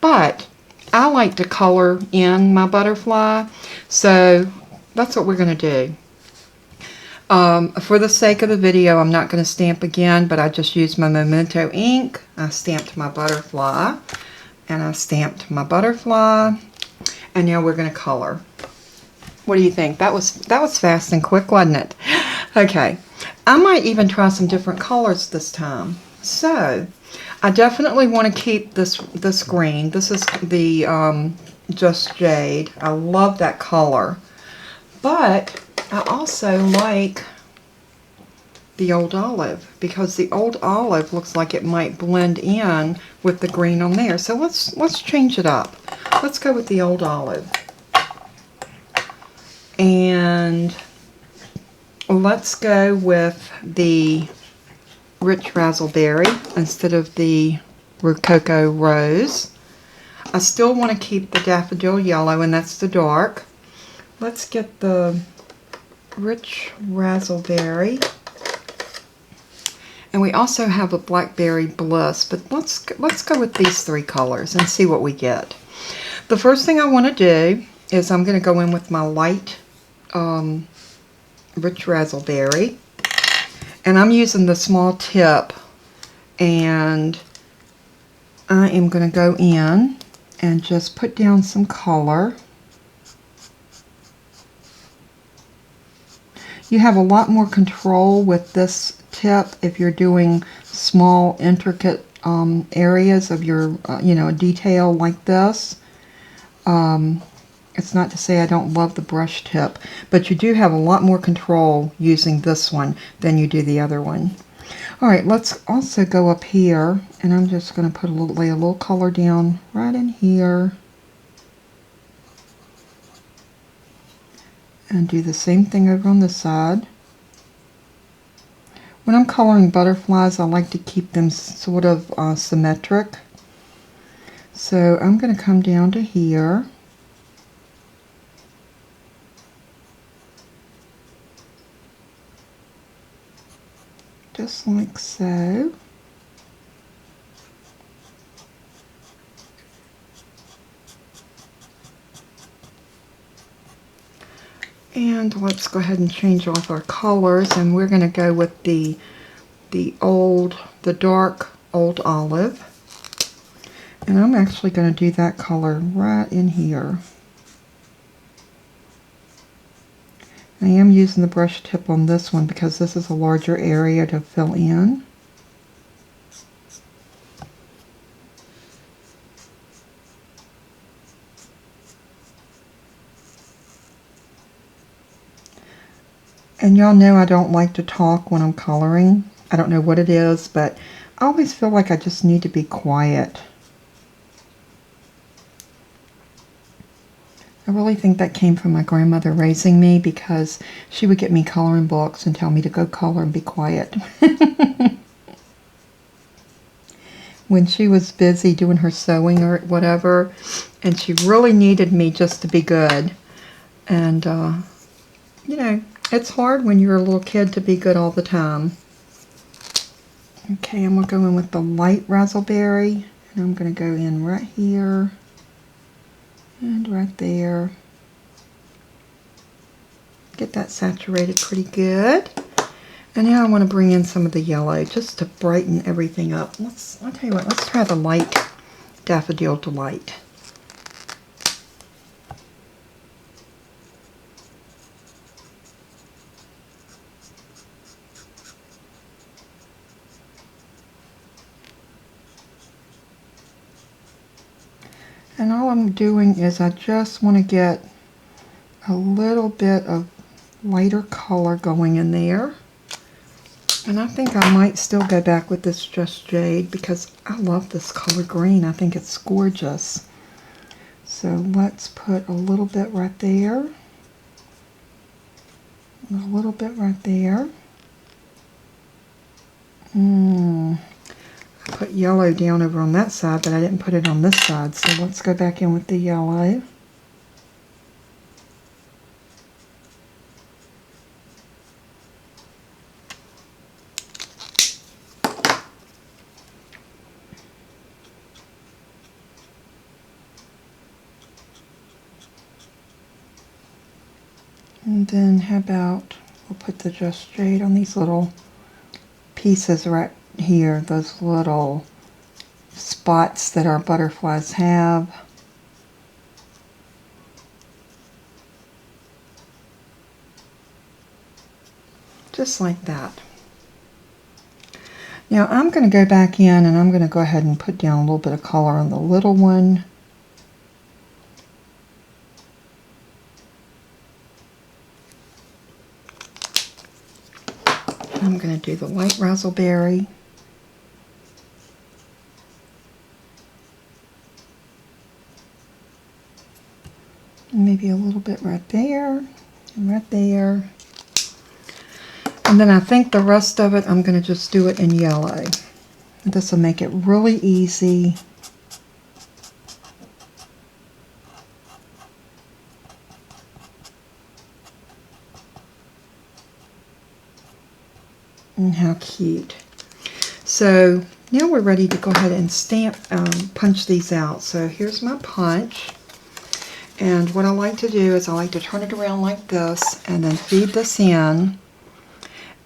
But I like to color in my butterfly, so that's what we're going to do. For the sake of the video, I'm not going to stamp again, but I just used my Memento ink. I stamped my butterfly, and I stamped my butterfly, and now we're going to color. What do you think? That was fast and quick, wasn't it? Okay, I might even try some different colors this time. So I definitely want to keep this green. This is the Just Jade. I love that color. But I also like the Old Olive, because the Old Olive looks like it might blend in with the green on there. So let's change it up. Let's go with the Old Olive. And let's go with the Rich Razzleberry instead of the Rococo Rose. I still want to keep the Daffodil Yellow, and that's the dark. Let's get the Rich Razzleberry. And we also have a Blackberry Bliss, but let's go with these three colors and see what we get. The first thing I want to do is I'm going to go in with my light Rich Razzleberry. And I'm using the small tip, and I am going to go in and just put down some color. You have a lot more control with this tip if you're doing small, intricate areas of your, detail like this. It's not to say I don't love the brush tip, but you do have a lot more control using this one than you do the other one. Alright, let's also go up here, and I'm just going to lay a little color down right in here. And do the same thing over on this side. When I'm coloring butterflies, I like to keep them sort of symmetric. So I'm going to come down to here. Just like so. And let's go ahead and change off our colors, and we're going to go with the dark Old Olive. And I'm actually going to do that color right in here. I am using the brush tip on this one because this is a larger area to fill in. And y'all know I don't like to talk when I'm coloring. I don't know what it is, but I always feel like I just need to be quiet. I really think that came from my grandmother raising me, because she would get me coloring books and tell me to go color and be quiet. When she was busy doing her sewing or whatever, and she really needed me just to be good. And, it's hard when you're a little kid to be good all the time. Okay, I'm going to go in with the light Razzleberry, and I'm going to go in right here. And right there. Get that saturated pretty good. And now I want to bring in some of the yellow just to brighten everything up. I'll tell you what, let's try the light Daffodil Delight. And all I'm doing is I just want to get a little bit of lighter color going in there. And I think I might still go back with this Just Jade because I love this color green. I think it's gorgeous. So let's put a little bit right there. A little bit right there. I put yellow down over on that side, but I didn't put it on this side. So let's go back in with the yellow. And then how about we'll put the Just Jade on these little pieces right here, those little spots that our butterflies have. Just like that. Now I'm going to go back in and I'm going to go ahead and put down a little bit of color on the little one. I'm going to do the light razzleberry. Maybe a little bit right there and right there. And then I think the rest of it, I'm going to just do it in yellow. This will make it really easy. And how cute. So now we're ready to go ahead and punch these out. So here's my punch. And what I like to do is I like to turn it around like this and then feed this in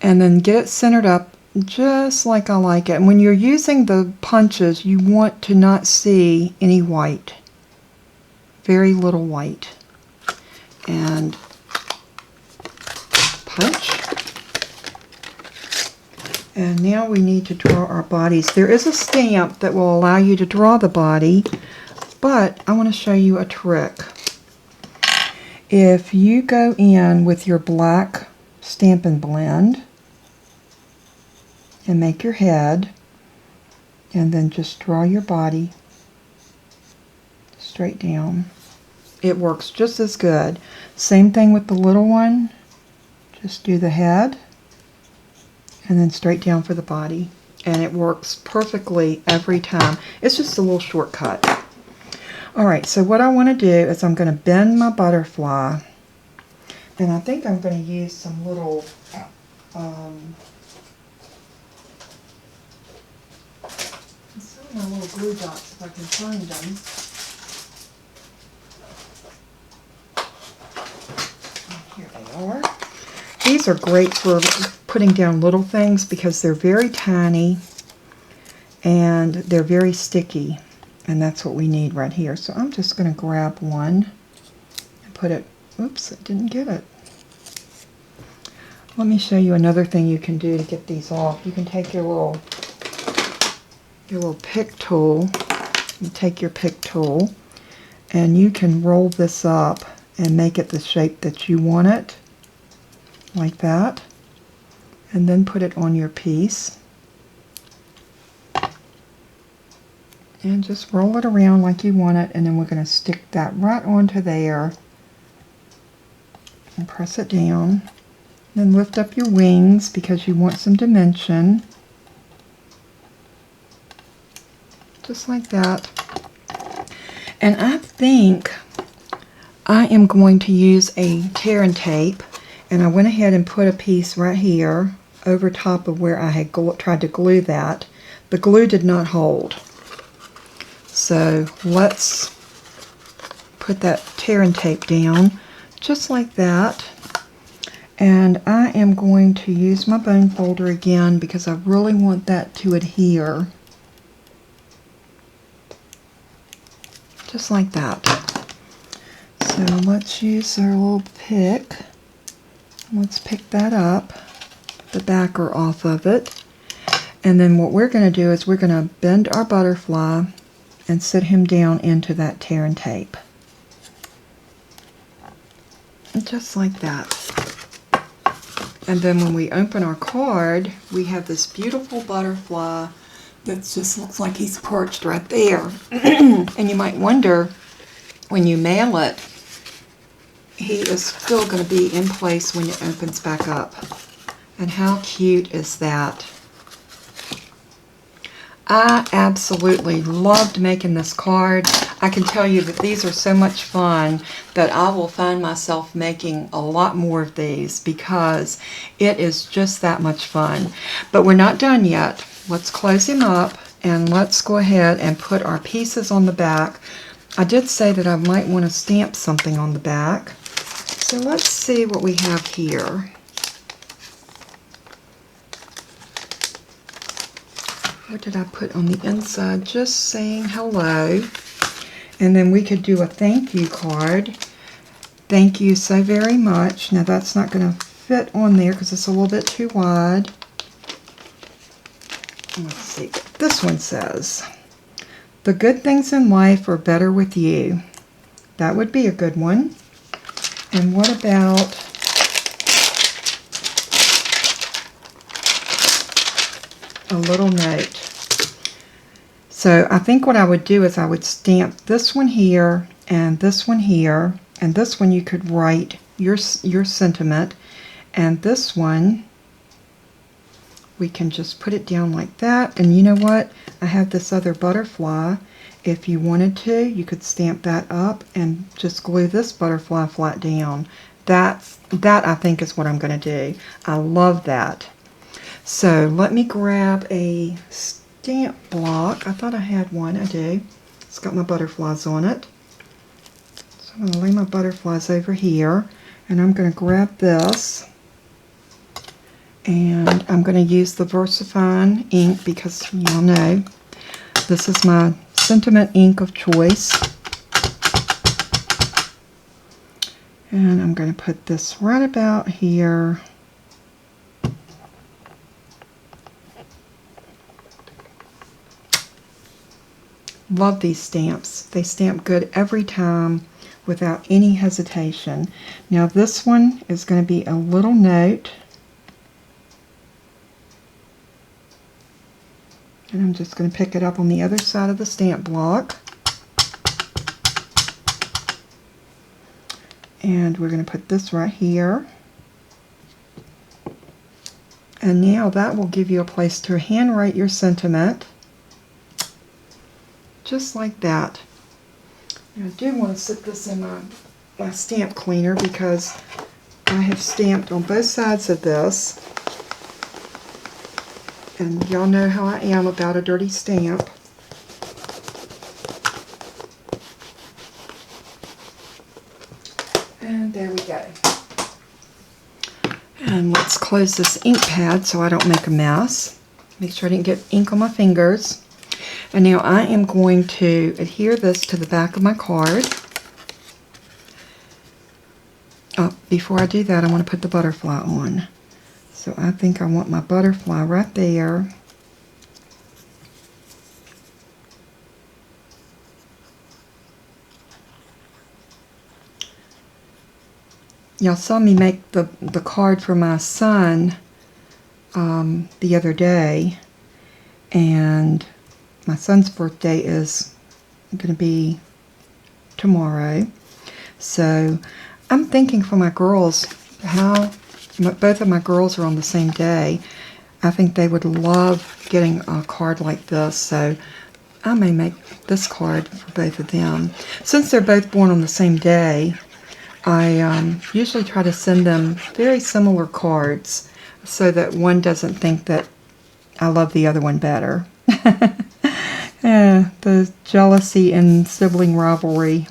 and then get it centered up just like I like it. And when you're using the punches, you want to not see any white. Very little white. And punch. And now we need to draw our bodies. There is a stamp that will allow you to draw the body, but I want to show you a trick. If you go in with your black Stampin' Blend and make your head, and then just draw your body straight down, it works just as good. Same thing with the little one. Just do the head and then straight down for the body, and it works perfectly every time. It's just a little shortcut. Alright, so what I want to do is I'm going to bend my butterfly, and I think I'm going to use some little some of my little glue dots if I can find them. Oh, here they are. These are great for putting down little things because they're very tiny and they're very sticky, and that's what we need right here. So I'm just going to grab one and put it, oops, I didn't get it. Let me show you another thing you can do to get these off. You can take your little pick tool, you take your pick tool, and you can roll this up and make it the shape that you want it, like that, and then put it on your piece. And just roll it around like you want it, and then we're going to stick that right onto there and press it down. Then lift up your wings because you want some dimension. Just like that. And I think I am going to use a tear and tape, and I went ahead and put a piece right here over top of where I had tried to glue that. The glue did not hold. So let's put that tear and tape down just like that. And I am going to use my bone folder again because I really want that to adhere. Just like that. So let's use our little pick. Let's pick that up, the backer off of it. And then what we're going to do is we're going to bend our butterfly and sit him down into that tear and tape. And just like that. And then when we open our card, we have this beautiful butterfly that just looks like he's perched right there. And you might wonder, when you mail it, he is still going to be in place when it opens back up. And how cute is that? I absolutely loved making this card. I can tell you that these are so much fun that I will find myself making a lot more of these because it is just that much fun. But we're not done yet. Let's close him up and let's go ahead and put our pieces on the back. I did say that I might want to stamp something on the back. So let's see what we have here. What did I put on the inside? Just saying hello. And then we could do a thank you card. Thank you so very much. Now that's not going to fit on there because it's a little bit too wide. Let's see what this one says. The good things in life are better with you. That would be a good one. And what about a little note? So I think what I would do is I would stamp this one here and this one here, and this one you could write your sentiment, and this one we can just put it down like that. And you know what? I have this other butterfly. If you wanted to, you could stamp that up and just glue this butterfly flat down. That I think is what I'm going to do. I love that. So let me grab a stamp block. I thought I had one. I do. It's got my butterflies on it. So I'm going to lay my butterflies over here, and I'm going to grab this, and I'm going to use the VersaFine ink because y'all know this is my sentiment ink of choice. And I'm going to put this right about here. Love these stamps. They stamp good every time without any hesitation. Now this one is going to be a little note. And I'm just going to pick it up on the other side of the stamp block. And we're going to put this right here. And now that will give you a place to handwrite your sentiment. Just like that. Now, I do want to sit this in my stamp cleaner because I have stamped on both sides of this. And y'all know how I am about a dirty stamp. And there we go. And let's close this ink pad so I don't make a mess. Make sure I didn't get ink on my fingers. And now I am going to adhere this to the back of my card. Before I do that, I want to put the butterfly on. So I think I want my butterfly right there. Y'all saw me make the card for my son the other day, and my son's birthday is going to be tomorrow. So I'm thinking for my girls, how both of my girls are on the same day. I think they would love getting a card like this, so I may make this card for both of them. Since they're both born on the same day, I usually try to send them very similar cards so that one doesn't think that I love the other one better. Yeah, the jealousy and sibling rivalry.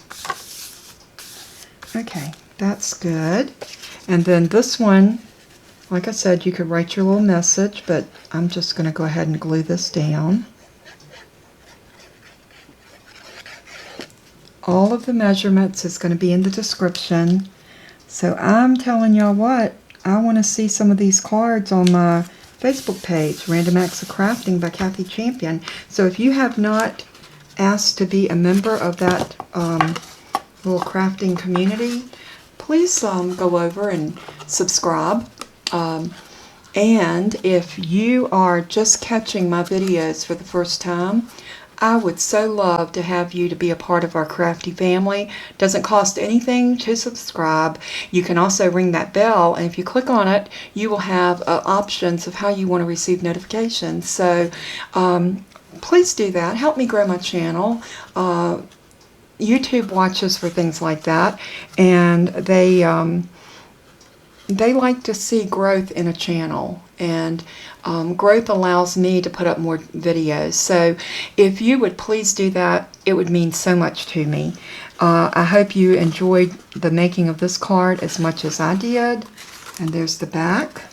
Okay, that's good. And then this one, like I said, you could write your little message, but I'm just going to go ahead and glue this down. All of the measurements is going to be in the description. So I'm telling y'all what, I want to see some of these cards on my Facebook page, Random Acts of Crafting by Kathy Champion. So if you have not asked to be a member of that little crafting community, please go over and subscribe. And if you are just catching my videos for the first time, I would so love to have you to be a part of our crafty family. Doesn't cost anything to subscribe. You can also ring that bell, and if you click on it, you will have options of how you want to receive notifications. So please do that. Help me grow my channel. YouTube watches for things like that, and they like to see growth in a channel, and growth allows me to put up more videos. So if you would please do that, it would mean so much to me. I hope you enjoyed the making of this card as much as I did. And there's the back.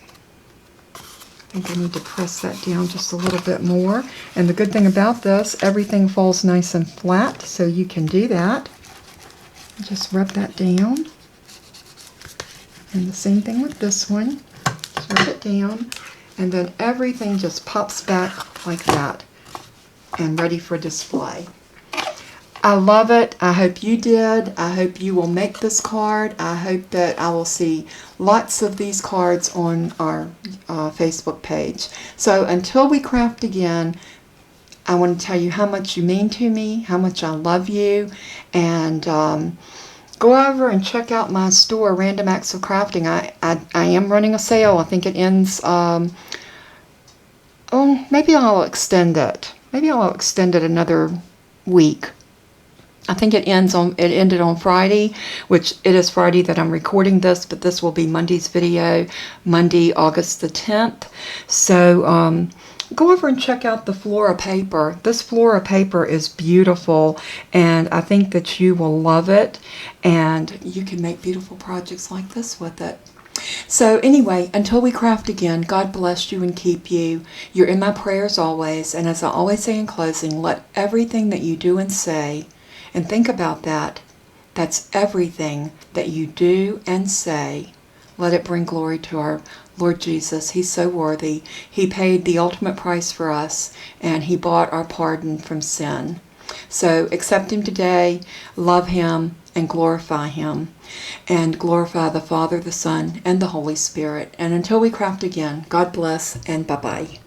I think I need to press that down just a little bit more. And the good thing about this, everything falls nice and flat, so you can do that. Just rub that down. And the same thing with this one. Just rub it down. And then everything just pops back like that and ready for display. I love it. I hope you did. I hope you will make this card. I hope that I will see lots of these cards on our Facebook page. So until we craft again, I want to tell you how much you mean to me, how much I love you, and go over and check out my store, Random Acts of Crafting. I am running a sale. I think it ends, maybe I'll extend it. Maybe I'll extend it another week. I think it ended on Friday, which it is Friday that I'm recording this, but this will be Monday's video, Monday, August the 10th. So go over and check out the Flora paper. This Flora paper is beautiful, and I think that you will love it, and you can make beautiful projects like this with it. So anyway, until we craft again, God bless you and keep you. You're in my prayers always, and as I always say in closing, let everything that you do and say, and think about that, that's everything that you do and say, let it bring glory to our Lord Jesus. He's so worthy. He paid the ultimate price for us, and He bought our pardon from sin. So accept Him today, love Him, and glorify Him. And glorify the Father, the Son, and the Holy Spirit. And until we craft again, God bless, and bye-bye.